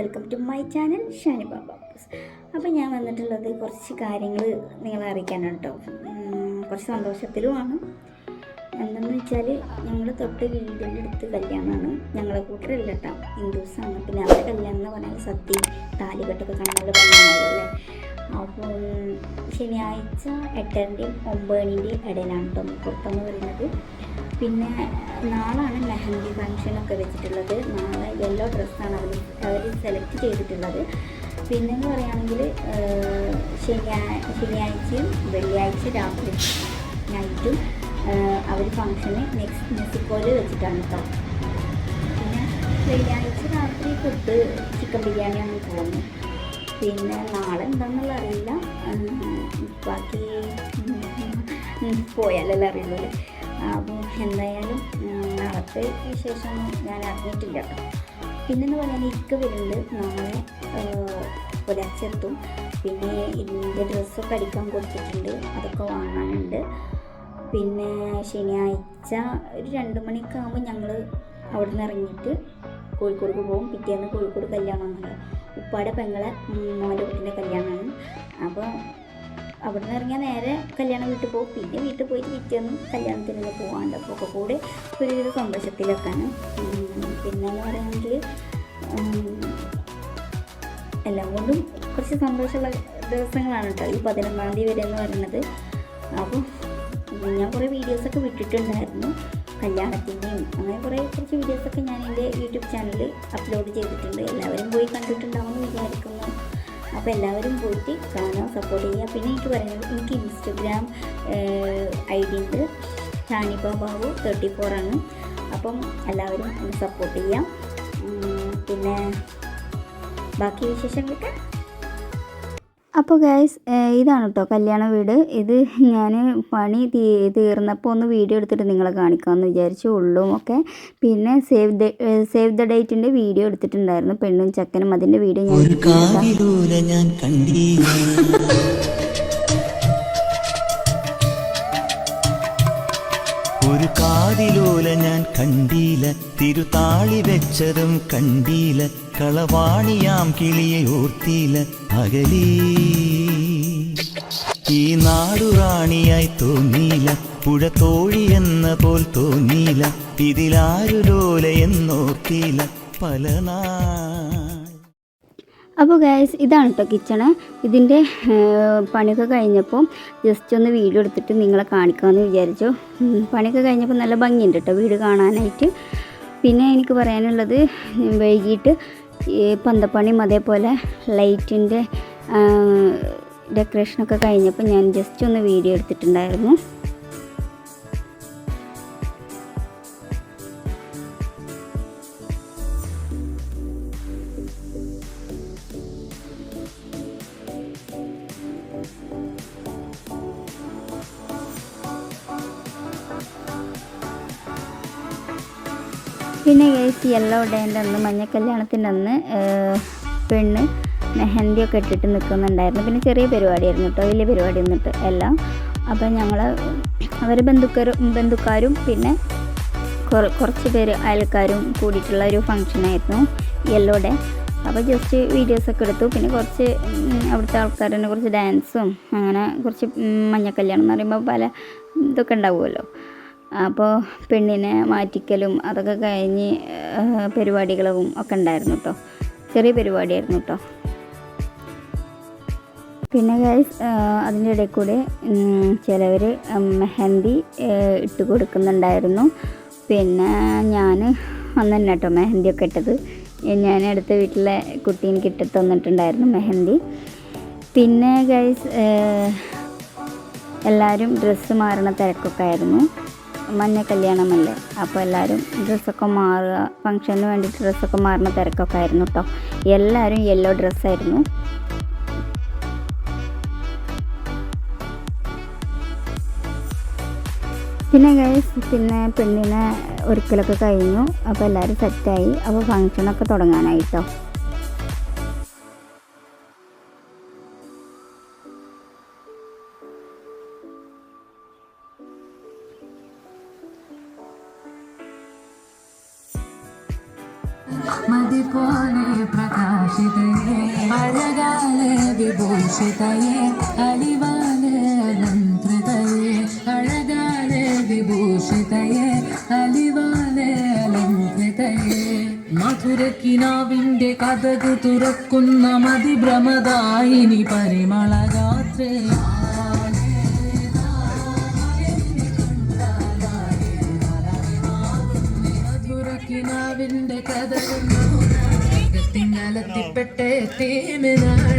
Welcome to my channel Shaniba Babu's. അപ്പോൾ ഞാൻ വന്നിട്ടുള്ളത് കുറച്ച് കാര്യങ്ങൾ നിങ്ങളെ അറിയിക്കാനാണ് കേട്ടോ. കുറച്ച് സന്തോഷത്തിലുമാണ്. എന്തെന്ന് വെച്ചാൽ ഞങ്ങൾ തൊട്ട് വീടിൻ്റെ അടുത്ത് കല്യാണമാണ്. ഞങ്ങളെ കൂട്ടരല്ല കേട്ടോ, ഹിന്ദുസാണ്. പിന്നെ അവരുടെ കല്യാണം എന്ന് പറഞ്ഞാൽ സദ്യ താലികെട്ടൊക്കെ കാണാനുള്ള കല്യാണമല്ലോ അല്ലേ. അപ്പോൾ ശനിയാഴ്ച 8:30-യും 9:00-ൻ്റെയും ഇടയിലാണ് കേട്ടോ പുറത്തെന്ന് പറയുന്നത്. പിന്നെ നാളാണ് മെഹന്തി ഫങ്ഷനൊക്കെ വെച്ചിട്ടുള്ളത്. നാളെ യെല്ലോ ഡ്രസ്സാണ് അവർ സെലക്ട് ചെയ്തിട്ടുള്ളത്. പിന്നെന്ന് പറയുകയാണെങ്കിൽ ശനിയാഴ്ചയും വെള്ളിയാഴ്ച രാത്രി നൈറ്റും അവർ ഫങ്ഷന് മെക്സിക്കോയിൽ വെച്ചിട്ടാണ് കേട്ടോ. പിന്നെ വെള്ളിയാഴ്ച രാത്രി ഫുഡ് ചിക്കൻ ബിരിയാണിയാണ് പോകുന്നത്. പിന്നെ നാളെ എന്താണെന്നുള്ള അറിയില്ല, ബാക്കി പോയാലല്ലേ അറിയുള്ളൂ അല്ലേ. അപ്പോൾ എന്തായാലും നാളത്തെ വിശേഷം ഞാൻ അറിഞ്ഞിട്ടില്ല കേട്ടോ. പിന്നെന്ന് പറയാൻ ഇക്ക വരുന്നുണ്ട് നാളെ പുലർച്ചെത്തും. പിന്നെ ഇതിൻ്റെ ഡ്രസ്സൊക്കെ അടിക്കാൻ കൊടുത്തിട്ടുണ്ട്, അതൊക്കെ വാങ്ങാനുണ്ട്. പിന്നെ ശനിയാഴ്ച ഒരു 2 മണിയൊക്കെ ആകുമ്പോൾ ഞങ്ങൾ അവിടെ നിന്ന് ഇറങ്ങിയിട്ട് കോഴിക്കോട് പോകും. പിറ്റേന്ന് കോഴിക്കോട് കല്യാണമാണല്ലോ, ഉപ്പാടെ പെങ്ങളെ മോൻ്റെ കുട്ടീൻ്റെ കല്യാണമാണ്. അപ്പോൾ അവിടെ നിന്ന് ഇറങ്ങിയാൽ നേരെ കല്യാണം വീട്ടിൽ പോകും. പിന്നെ വീട്ടിൽ പോയിട്ട് പിറ്റേന്ന് കല്യാണത്തിന് പോകാണ്ട്. അപ്പോൾ ഒക്കെ കൂടെ ഒരുവിധ സന്തോഷത്തിലൊക്കെയാണ്. പിന്നെന്ന് പറയുകയാണെങ്കിൽ എല്ലാം കൊണ്ടും കുറച്ച് സന്തോഷമുള്ള ദിവസങ്ങളാണ് കേട്ടോ ഈ 11-ാം തീയതി വരെ എന്ന് പറയുന്നത്. അപ്പോൾ ഞാൻ കുറേ വീഡിയോസൊക്കെ വിട്ടിട്ടുണ്ടായിരുന്നു കല്യാണത്തിൻ്റെയും, അങ്ങനെ കുറച്ച് വീഡിയോസൊക്കെ ഞാൻ എൻ്റെ യൂട്യൂബ് ചാനലിൽ അപ്ലോഡ് ചെയ്തിട്ടുണ്ട്. എല്ലാവരും പോയി കണ്ടിട്ടുണ്ടാവുമെന്ന് വിചാരിക്കുന്നു. അപ്പോൾ എല്ലാവരും പോയിട്ട് കാണാൻ സപ്പോർട്ട് ചെയ്യുക. പിന്നെ എനിക്ക് പറയുന്നത്, എനിക്ക് ഇൻസ്റ്റഗ്രാം ID ഉണ്ട്, ഷാനിബ ബാബു 34 ആണ്. അപ്പം എല്ലാവരും ഒന്ന് സപ്പോർട്ട് ചെയ്യാം. പിന്നെ ബാക്കി വിശേഷങ്ങളൊക്കെ. അപ്പോൾ ഗൈസ്, ഇതാണ് കേട്ടോ കല്യാണ വീട്. ഇത് ഞാൻ പണി തീർന്നപ്പോൾ ഒന്ന് വീഡിയോ എടുത്തിട്ട് നിങ്ങളെ കാണിക്കാമെന്ന് വിചാരിച്ചു, ഉള്ളും ഒക്കെ. പിന്നെ സേവ് ദ ഡേറ്റിൻ്റെ വീഡിയോ എടുത്തിട്ടുണ്ടായിരുന്നു, പെണ്ണും ചക്കനും. അതിൻ്റെ വീഡിയോ ഞാൻ ഒരു കാതിലോല ഞാൻ കണ്ടീല, തിരുതാളി വെച്ചതും കണ്ടീല, കളവാണിയാം കിളിയെ ഓർത്തീല അകലീ. ഈ നാടുറാണിയായി തോന്നീല, പുഴ തോഴി എന്ന പോൽ തോന്നീല, ഇതിലാരുലോല എന്നോർത്തീല പല നാൾ. അപ്പോൾ ഗൈസ്, ഇതാണ് കേട്ടോ കിച്ചണ്. ഇതിൻ്റെ പണിയൊക്കെ കഴിഞ്ഞപ്പോൾ ജസ്റ്റ് ഒന്ന് വീഡിയോ എടുത്തിട്ട് നിങ്ങളെ കാണിക്കാമെന്ന് വിചാരിച്ചു. പണിയൊക്കെ കഴിഞ്ഞപ്പോൾ നല്ല ഭംഗിയുണ്ട് കേട്ടോ വീട് കാണാനായിട്ട്. പിന്നെ എനിക്ക് പറയാനുള്ളത്, വൈകിട്ട് പന്തപ്പണിയും അതേപോലെ ലൈറ്റിൻ്റെ ഡെക്കറേഷനൊക്കെ കഴിഞ്ഞപ്പോൾ ഞാൻ ജസ്റ്റ് ഒന്ന് വീഡിയോ എടുത്തിട്ടുണ്ടായിരുന്നു. പിന്നെ ഗൈസ്, യെല്ലോ ഡേൻ്റെ അന്ന്, മഞ്ഞ കല്യാണത്തിൻ്റെ അന്ന് പെണ്ണ് മെഹന്തിയൊക്കെ ഇട്ടിട്ട് നിൽക്കുന്നുണ്ടായിരുന്നു. പിന്നെ ചെറിയ പരിപാടിയായിരുന്നു കേട്ടോ, വലിയ പരിപാടി ഒന്നിട്ട് എല്ലാം. അപ്പോൾ ഞങ്ങൾ അവർ ബന്ധുക്കാരും പിന്നെ കുറച്ച് പേര് അയൽക്കാരും കൂടിയിട്ടുള്ള ഒരു ഫങ്ഷനായിരുന്നു യെല്ലോ ഡേ. അപ്പോൾ ജസ്റ്റ് വീഡിയോസൊക്കെ എടുത്തു. പിന്നെ കുറച്ച് അവിടുത്തെ ആൾക്കാർ കുറച്ച് ഡാൻസും, അങ്ങനെ കുറച്ച് മഞ്ഞ കല്യാണം എന്ന് പറയുമ്പോൾ പല ഇതൊക്കെ ഉണ്ടാവുമല്ലോ. അപ്പോൾ പെണ്ണിനെ മാറ്റിക്കലും അതൊക്കെ കഴിഞ്ഞ് പരിപാടികളും ഒക്കെ ഉണ്ടായിരുന്നു കേട്ടോ. ചെറിയ പരിപാടിയായിരുന്നു കേട്ടോ. പിന്നെ ഗൈസ്, അതിൻ്റെ ഇടയിൽ കൂടെ ചിലവർ മെഹന്തി ഇട്ട് കൊടുക്കുന്നുണ്ടായിരുന്നു. പിന്നെ ഞാൻ അന്ന് തന്നെ കേട്ടോ മെഹന്തിയൊക്കെ ഇട്ടത്. ഞാൻ അടുത്ത വീട്ടിലെ കുട്ടി എനിക്ക് ഇട്ട് തന്നിട്ടുണ്ടായിരുന്നു മെഹന്തി. പിന്നെ ഗൈസ്, എല്ലാവരും ഡ്രസ്സ് മാറണ തിരക്കൊക്കെ ആയിരുന്നു. മഞ്ഞ കല്യാണമല്ലേ, അപ്പോൾ എല്ലാവരും ഡ്രസ്സൊക്കെ മാറുക, ഫങ്ഷന് വേണ്ടിയിട്ട് ഡ്രസ്സൊക്കെ മാറുന്ന തിരക്കൊക്കെ ആയിരുന്നു കേട്ടോ. എല്ലാവരും യെല്ലോ ഡ്രസ്സായിരുന്നു. പിന്നെ ഗൈസ്, പിന്നെ പെണ്ണിനെ ഒരുക്കലൊക്കെ കഴിഞ്ഞു. അപ്പോൾ എല്ലാവരും സെറ്റായി. അപ്പോൾ ഫങ്ഷനൊക്കെ തുടങ്ങാനായിട്ടോ. മതി പോലെ പ്രകാശിതയെ അഴകാലെ വിഭൂഷിതയെ അലിവാലെ അലങ്കൃതയെ അഴകാലെ വിഭൂഷിതയെ അലിവാലെ അലങ്കൃതയെ മധുരക്കിനാവിന്റെ കഥക് തുറക്കുന്ന മതിഭ്രമദായിനി പരിമളഗാത്രേ മധുരക്കിനാവിന്റെ കഥക് തിങ്ങലത്തിപ്പെട്ടേ തേമിനാണ്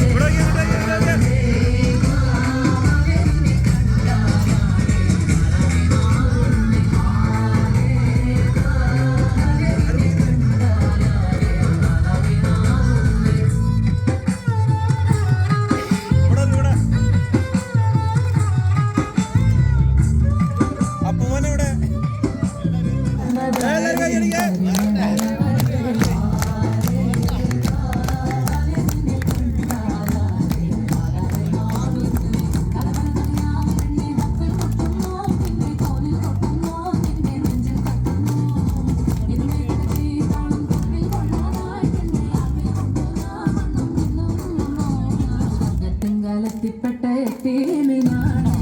തിങ്ങലത്തിപ്പെട്ടേ തേമിനാണ്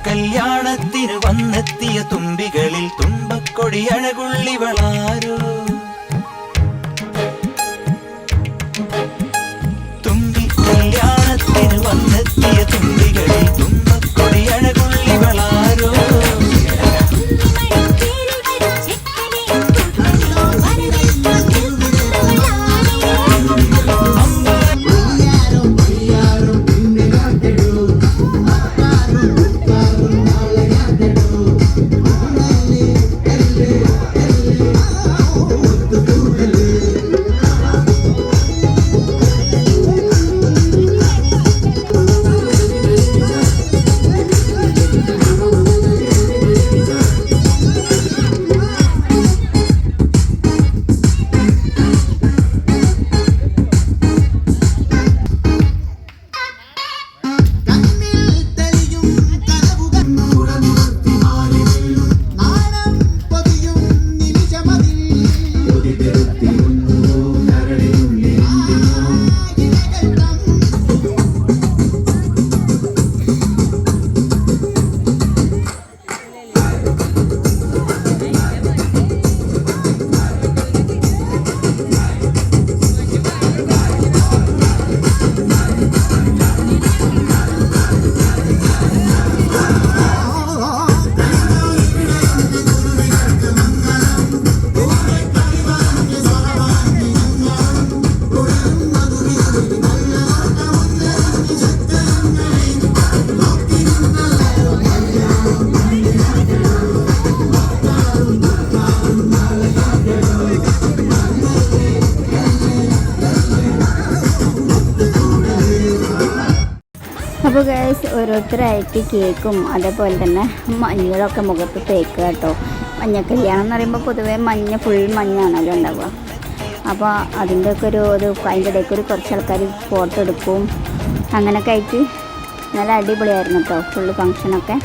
കല്യാണത്തിന് വന്നെത്തിയ തുമ്പികളിൽ തുമ്പക്കൊടി അഴകുള്ളിവളാരോ തുമ്പി കല്യാണത്തിന് വന്നെത്തിയ തുമ്പികളിൽ തുമ്പക്കൊടി അഴകുള്ളിവളാരോ അപ്പോൾ ഗൈസ് ഓരോരുത്തരായിട്ട് കേക്കും അതേപോലെ തന്നെ മഞ്ഞളൊക്കെ മുഖത്ത് തേക്കുക കേട്ടോ. മഞ്ഞ കല്യാണം എന്ന് പറയുമ്പോൾ പൊതുവേ മഞ്ഞ ഫുൾ മഞ്ഞാണല്ലോ ഉണ്ടാവുക. അപ്പോൾ അതിൻ്റെയൊക്കെ അതിൻ്റെ ഇടയ്ക്ക് കുറച്ച് ആൾക്കാർ ഫോട്ടോ എടുക്കും. അങ്ങനെയൊക്കെ ആയിട്ട് നല്ല അടിപൊളിയായിരുന്നു കേട്ടോ ഫുള്ള് ഫങ്ഷനൊക്കെ.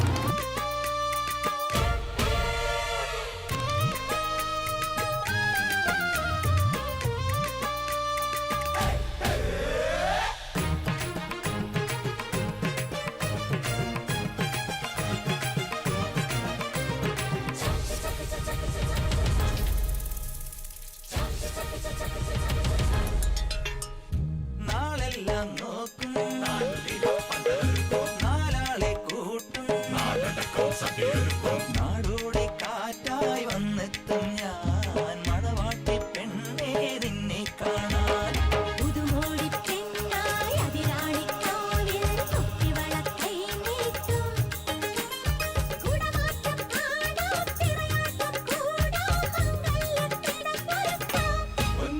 നാളെല്ലാം നോക്കും നാലാളെ കൂട്ടും നാടോടി കാറ്റായി വന്നെത്തും ഞാൻ മണവാട്ടി പെണ്ണേ നിന്നെ കാണാൻ.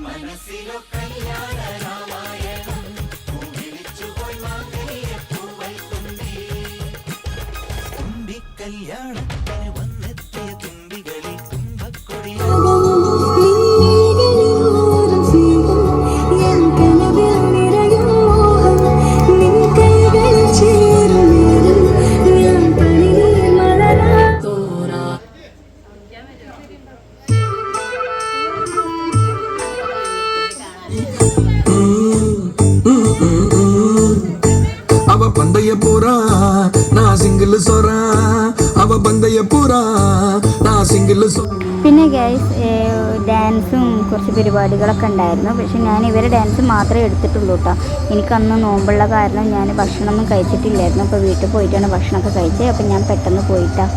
മനസ്സിലോ കല്യാണ രാമായണം വിളിച്ചുപോയി മാംഗല്യപ്പൂവൽ തുമ്പി കല്യാണത്തിന് വന്നെത്തിയ തുമ്പികളിൽ തുമ്പക്കൊടി அவ பந்தய போறா நான் சிங்கிள் சொறா அவ பந்தய போறா நான் சிங்கிள் പിന്നെ ഗൈസ് ഡാൻസും കുറച്ച് പരിപാടികളൊക്കെ ഉണ്ടായിരുന്നു. പക്ഷെ ഞാൻ ഇവരെ ഡാൻസ് മാത്രമേ എടുത്തിട്ടുള്ളൂ കേട്ടോ. എനിക്കന്ന് നോമ്പുള്ള കാരണം ഞാൻ ഭക്ഷണമൊന്നും കഴിച്ചിട്ടില്ലായിരുന്നു. അപ്പോൾ വീട്ടിൽ പോയിട്ടാണ് ഭക്ഷണമൊക്കെ കഴിച്ചത്. അപ്പോൾ ഞാൻ പെട്ടെന്ന് പോയിട്ടാണ്.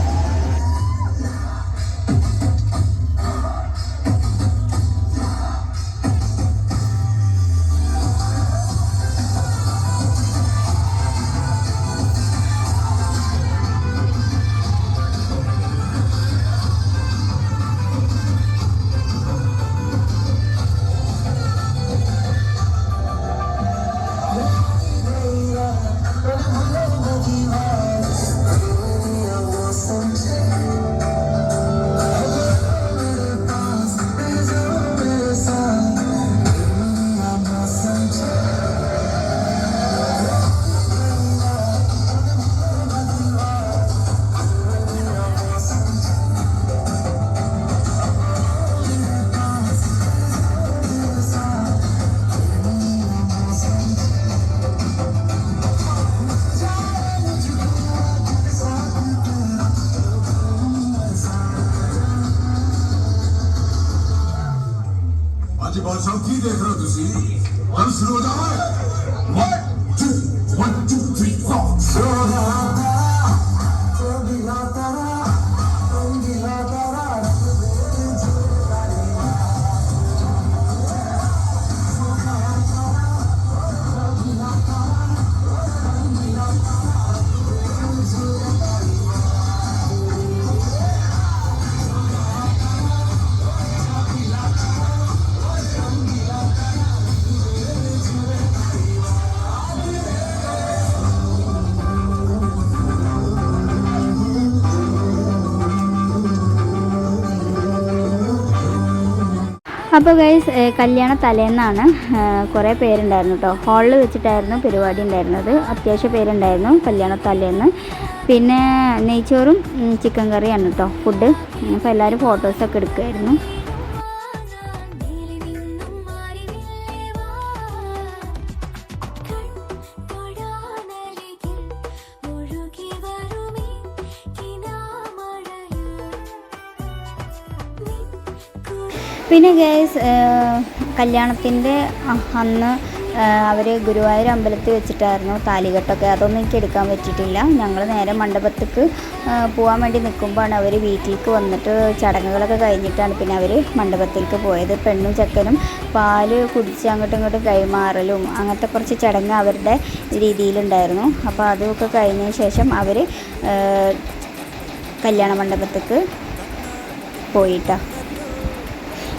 ਅੱਜ ਬਾਦਸ਼ਾਹ ਕੀ ਦੇਖ ਰਹੇ ਹੋ ਤੁਸੀਂ? ਹੁਣ ਸ਼ੁਰੂ ਹੋ ਜਾਵੇ 1 2 1 2 3 4 അപ്പോൾ ഗൈസ് കല്യാണ തലേന്നാണ് കുറേ പേരുണ്ടായിരുന്നു കേട്ടോ. ഹാളിൽ വെച്ചിട്ടായിരുന്നു പരിപാടി ഉണ്ടായിരുന്നത്. അത്യാവശ്യം പേരുണ്ടായിരുന്നു കല്യാണ തലേന്ന്. പിന്നെ നെയ്ച്ചോറും ചിക്കൻ കറിയാണ് കേട്ടോ ഫുഡ്. അപ്പോൾ എല്ലാവരും ഫോട്ടോസൊക്കെ എടുക്കുമായിരുന്നു. പിന്നെ ഗൈസ് കല്യാണത്തിൻ്റെ അന്ന് അവർ ഗുരുവായൂർ അമ്പലത്തിൽ വെച്ചിട്ടായിരുന്നു താലികെട്ടൊക്കെ. അതൊന്നും എനിക്ക് എടുക്കാൻ പറ്റിയിട്ടില്ല. ഞങ്ങൾ നേരെ മണ്ഡപത്തേക്ക് പോകാൻ വേണ്ടി നിൽക്കുമ്പോഴാണ് അവർ വീട്ടിലേക്ക് വന്നിട്ട് ചടങ്ങുകളൊക്കെ കഴിഞ്ഞിട്ടാണ് പിന്നെ അവർ മണ്ഡപത്തിലേക്ക് പോയത്. പെണ്ണും ചെക്കനും പാല് കുടിച്ച് അങ്ങോട്ടും ഇങ്ങോട്ടും കൈമാറലും അങ്ങനത്തെ കുറച്ച് ചടങ്ങ് അവരുടെ രീതിയിലുണ്ടായിരുന്നു. അപ്പോൾ അതൊക്കെ കഴിഞ്ഞതിന് ശേഷം അവർ കല്യാണ മണ്ഡപത്തേക്ക് പോയിട്ടാണ്.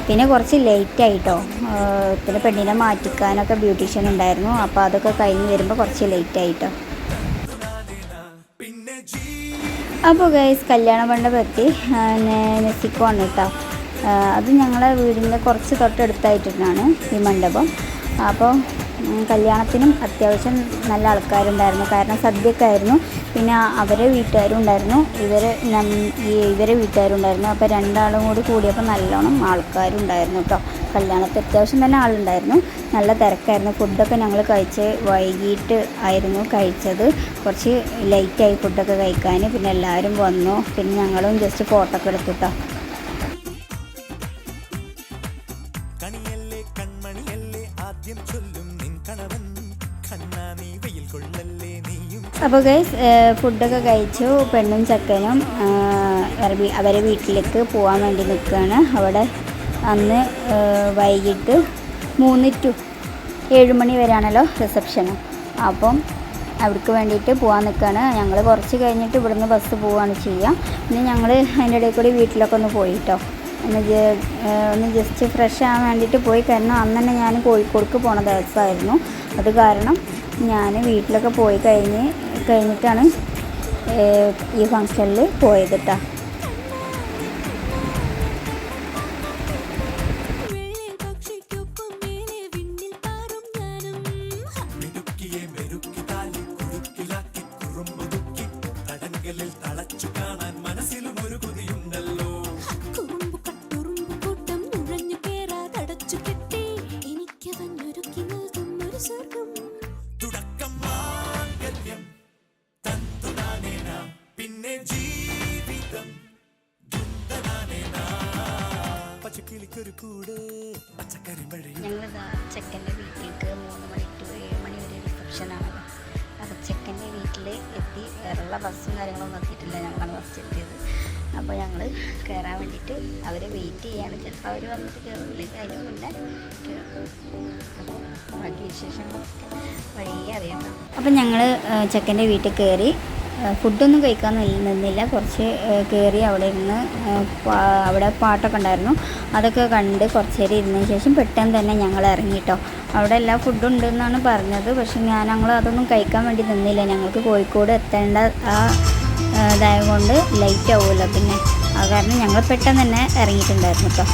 പിന്നെ കുറച്ച് ലേറ്റായിട്ടോ. പിന്നെ പെണ്ണിനെ മാറ്റിക്കാനൊക്കെ ബ്യൂട്ടീഷ്യൻ ഉണ്ടായിരുന്നു. അപ്പോൾ അതൊക്കെ കഴിഞ്ഞ് വരുമ്പോൾ കുറച്ച് ലേറ്റായിട്ടോ. അപ്പോൾ ഗൈസ് കല്യാണ മണ്ഡപത്തി നെസിക്കോണ് കേട്ടോ. അത് ഞങ്ങളെ വീടിൻ്റെ കുറച്ച് തൊട്ടടുത്തായിട്ടാണ് ഈ മണ്ഡപം. അപ്പോൾ കല്യാണത്തിനും അത്യാവശ്യം നല്ല ആൾക്കാരുണ്ടായിരുന്നു. കാരണം സദ്യക്കായിരുന്നു. പിന്നെ അവരെ വീട്ടുകാരും ഉണ്ടായിരുന്നു, ഇവരെ വീട്ടുകാരും ഉണ്ടായിരുന്നു. അപ്പോൾ രണ്ടാളും കൂടി കൂടിയപ്പോൾ നല്ലോണം ആൾക്കാരുണ്ടായിരുന്നു കേട്ടോ. കല്യാണത്തിൽ അത്യാവശ്യം തന്നെ ആളുണ്ടായിരുന്നു. നല്ല തിരക്കായിരുന്നു. ഫുഡൊക്കെ ഞങ്ങൾ വൈകിട്ട് ആയിരുന്നു കഴിച്ചത്. കുറച്ച് ലേറ്റായി ഫുഡൊക്കെ കഴിക്കാൻ. പിന്നെ എല്ലാവരും വന്നു. പിന്നെ ഞങ്ങളും ജസ്റ്റ് ഫോട്ടോ ഒക്കെ എടുത്തു കേട്ടോ. കണിയല്ലേ കൺമണിയല്ലേ ആദ്യം ചൊല്ലും നിൻ കണവൻ കണ്ണാ നീ വെയിൽ കൊള്ളല്ലേ നീയും. അപ്പോൾ ഗൈസ് ഫുഡൊക്കെ കഴിച്ചു. പെണ്ണും ചെക്കനും അവരെ വീട്ടിലേക്ക് പോകാൻ വേണ്ടി നിൽക്കുകയാണ്. അവിടെ അന്ന് വൈകിട്ട് 3 to 7 മണി വരെയാണല്ലോ റിസപ്ഷന്. അപ്പം അവിടേക്ക് വേണ്ടിയിട്ട് പോകാൻ നിൽക്കുകയാണ്. ഞങ്ങൾ കുറച്ച് കഴിഞ്ഞിട്ട് ഇവിടുന്ന് ബസ് പോവുകയാണ് ചെയ്യുക. പിന്നെ ഞങ്ങൾ അതിൻ്റെ ഇടയിൽ കൂടി വീട്ടിലൊക്കെ ഒന്ന് പോയിട്ടോ. ഒന്ന് ജസ്റ്റ് ഫ്രഷ് ആകാൻ വേണ്ടിയിട്ട് പോയി. കാരണം അന്ന് തന്നെ ഞാൻ കോഴിക്കോടേക്ക് പോണ ദിവസമായിരുന്നു. അത് കാരണം ഞാൻ വീട്ടിലൊക്കെ പോയി കഴിഞ്ഞിട്ടാണ് ഈ ഫംഗ്ഷനിൽ പോയത് കേട്ടോ. തളച്ചു കാണാൻ മനസ്സിലും ഒരു കൊതിയുണ്ടല്ലോ. തുടക്കം മാംഗല്യം തന്തുനാനേന പിന്നെ ജീവിതം ദുന്തനാനേന. പച്ചക്കിളിക്കൊരു കൂട് പച്ചക്കറി മഴയും. ഞങ്ങൾ ചെക്കൻ്റെ വീട്ടിലേക്ക് 3 മണി to 7 മണി വരെ റിസപ്ഷനാണല്ലോ. അപ്പോൾ ചെക്കൻ്റെ വീട്ടിൽ എത്തി. വേറെയുള്ള ബസ്സും കാര്യങ്ങളൊന്നും എത്തിയിട്ടില്ല. ഞങ്ങളാണ് ഫസ്റ്റ് എത്തിയത്. അപ്പോൾ ഞങ്ങൾ കയറാൻ വേണ്ടിയിട്ട് അവരെ വെയിറ്റ് ചെയ്യാണ്. ചിലപ്പോൾ അവർ വന്നിട്ട് കയറില്ലെങ്കിൽ അതിന് മുന്നേ കയറും. അപ്പോൾ ബാക്കി വിശേഷങ്ങളൊക്കെ വഴിയേ അറിയാം. അപ്പം ഞങ്ങൾ ചെക്കൻ്റെ വീട്ടിൽ കയറി. ഫുഡൊന്നും കഴിക്കാൻ നിന്നില്ല. കുറച്ച് കയറി അവിടെ ഇരുന്ന് അവിടെ പാട്ടൊക്കെ ഉണ്ടായിരുന്നു. അതൊക്കെ കണ്ട് കുറച്ച് നേരം ഇരുന്നതിന് ശേഷം പെട്ടെന്ന് തന്നെ ഞങ്ങൾ ഇറങ്ങിട്ടോ. അവിടെ എല്ലാ ഫുഡും ഉണ്ടെന്നാണ് പറഞ്ഞത്. പക്ഷെ ഞങ്ങൾ അതൊന്നും കഴിക്കാൻ വേണ്ടി നിന്നില്ല. ഞങ്ങൾക്ക് കോഴിക്കോട് എത്തേണ്ട ഇതായത് കൊണ്ട് ലേറ്റ് ആവുമല്ലോ. പിന്നെ അത് കാരണം ഞങ്ങൾ പെട്ടെന്ന് തന്നെ ഇറങ്ങിയിട്ടുണ്ടായിരുന്നു കേട്ടോ.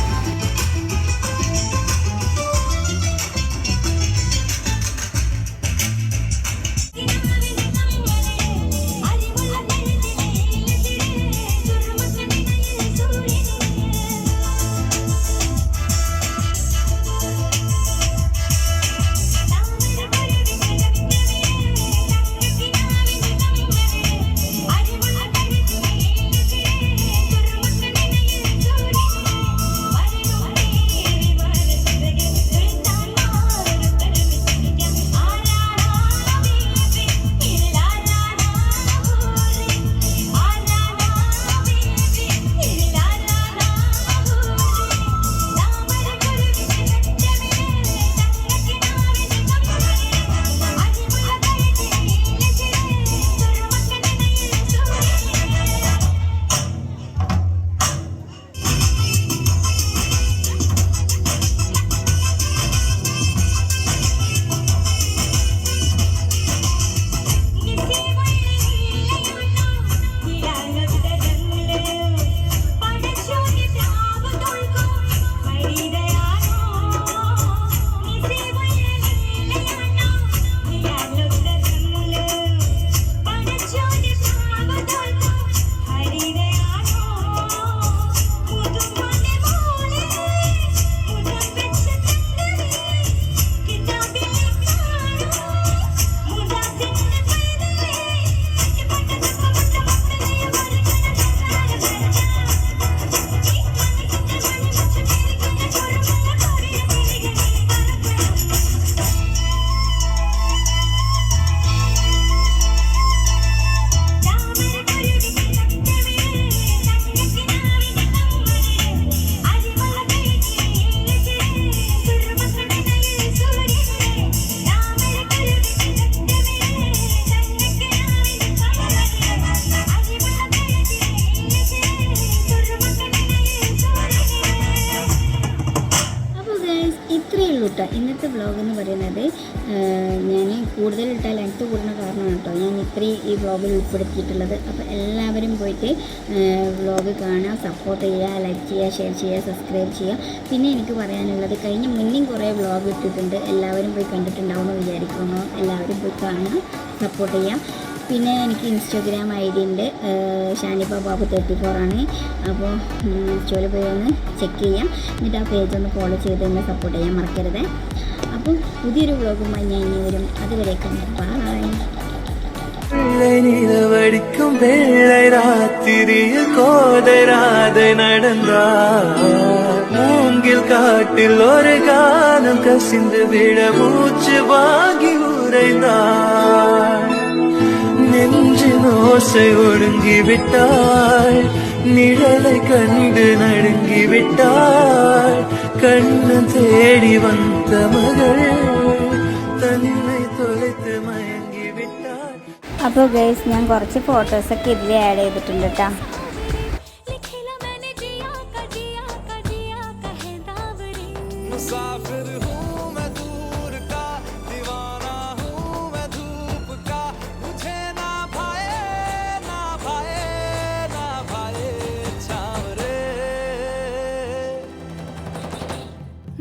വ്ളോഗ് എന്ന് പറയുന്നത് ഞാൻ കൂടുതലിട്ടാൽ ലെങ്ത്ത് കൂടുന്ന കാരണമാണ് കേട്ടോ ഞാൻ ഇത്രയും ഈ വ്ളോഗിൽ ഉൾപ്പെടുത്തിയിട്ടുള്ളത്. അപ്പോൾ എല്ലാവരും പോയിട്ട് വ്ളോഗ് കാണുക, സപ്പോർട്ട് ചെയ്യുക, ലൈക്ക് ചെയ്യുക, ഷെയർ ചെയ്യുക, സബ്സ്ക്രൈബ് ചെയ്യുക. പിന്നെ എനിക്ക് പറയാനുള്ളത് കഴിഞ്ഞ മുന്നേയും കുറേ വ്ളോഗ് ഇട്ടിട്ടുണ്ട്, എല്ലാവരും പോയി കണ്ടിട്ടുണ്ടാവുമെന്ന് വിചാരിക്കുന്നു. എല്ലാവരും പോയി കാണുക, സപ്പോർട്ട് ചെയ്യാം. പിന്നെ എനിക്ക് ഇൻസ്റ്റാഗ്രാം ID ഉണ്ട്, ഷാനിബ ബാബു 34 ആണ്. അപ്പോൾ ഇൻസ്റ്റയിൽ പോയി ഒന്ന് ചെക്ക് ചെയ്യാം, എന്നിട്ട് ആ പേജ് ഒന്ന് ഫോളോ ചെയ്ത് എന്നെ സപ്പോർട്ട് ചെയ്യാൻ മറക്കരുത്. അപ്പോൾ പുതിയൊരു വ്ളോഗുമായി ഞാൻ ഇനി വരും. അതുവരേക്കും ബൈ. நிலவடிக்கும் வெள்ளை ராத்திரியில் கோதராதை நடந்தார். மூங்கில் காட்டில் ஒரு காலம் கசிந்து விட மூச்சு வாங்கி உறைந்தார். நெஞ்சின் ஓசை ஒடுங்கி விட்டாள், நிழலை கண்டு நடுங்கி விட்டாள். கண்ணன் தேடி வந்த மகள் தன்னை தொலைத்து மயங்கி விட்டாள். അപ്പോൾ ഗൈസ് ഞാൻ കുറച്ച് ഫോട്ടോസൊക്കെ ഇതിൽ ആഡ് ചെയ്തിട്ടുണ്ട് കേട്ടോ. मुसाफिर हूँ मैं दूर का, दीवाना हूँ मैं धूप का. मुझे ना भाए ना भाए ना भाए छावरे.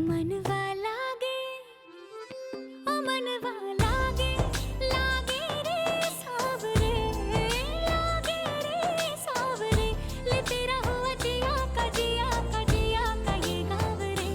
मनवा लागे ओ मनवा लागे लागे रे सावरे लागे रे सावरे. ले तेरा हुआ जिया का जिया का जिया का ये गाँव रे.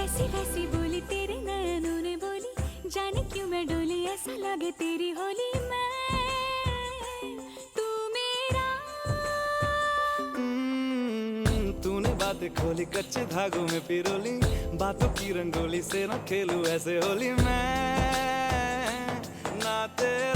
ऐसी वैसी बोली तेरे नयनों ने बोली, जाने क्यों मैं डोली, ऐसा लगे तेरी होली मैं तू मेरा. तूने बातें खोली कच्चे धागों में पिरोली, बातों की रंगोली से न खेलूं ऐसे होली मैं. ना तेरा